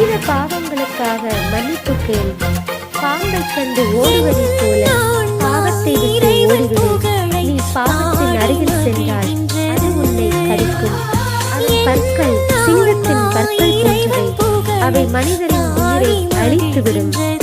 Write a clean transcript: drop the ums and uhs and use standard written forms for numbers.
செய்த பாவங்களுக்காக மன்னிப்பு கேள். பாம்பை கண்டு ஓடுவதைப் போல பாவத்தை விட்டு ஓடிவிடு. நீ பாவத்தின் அருகில் சென்றால் அது உன்னை கடிக்கும். அதன் பற்கள் சிங்கத்தின் பற்கள் போன்றவை. அவை மனிதரின் உயிரை அழித்துவிடும்.